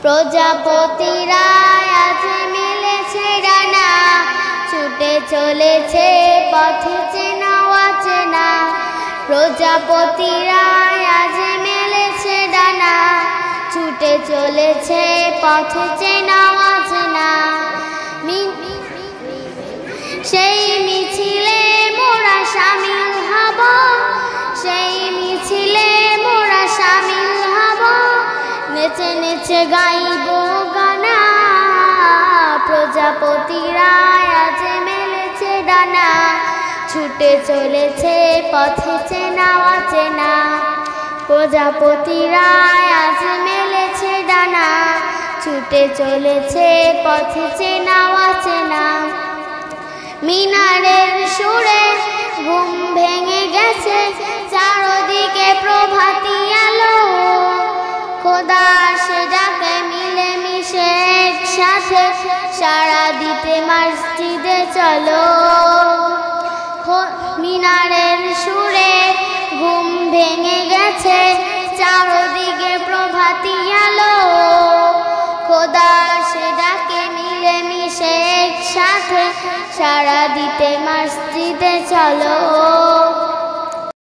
প্রজাপতিরা আজ মেলেছে ডানা, ছুটে চলেছে পথে চেনা অচেনা। প্রজাপতিরা আজ মেলেছে ডানা, ছুটে চলেছে পথে চেনা অচেনা। সেই মিছিলে মোরা শামিল হব, সেই মিছিলে মোরা শামিল হব, নেচে নেচে গাইব গানা। প্রজাপতিরা আজ মেলেছে ডানা, ছুটে চলেছে পথে চেনা অচেনা। প্রজাপতিরা আজ মেলেছে ডানা, ছুটে চলেছে পথে চেনা অচেনা। মিনারের সুরে ঘুম ভেঙে গেছে, চারদিকে প্রভাতী আলো। খোদা সে ডাকে মিলে মিশে একসাথে, সাড়া দিতে মসজিদে চলো। মিনারের সুরে ঘুম ভেঙে গেছে, চারদিকে প্রভাতী আলো। খোদা সে ডাকে মিলে মিশে একসাথে, সাড়া দিতে মসজিদে চলো।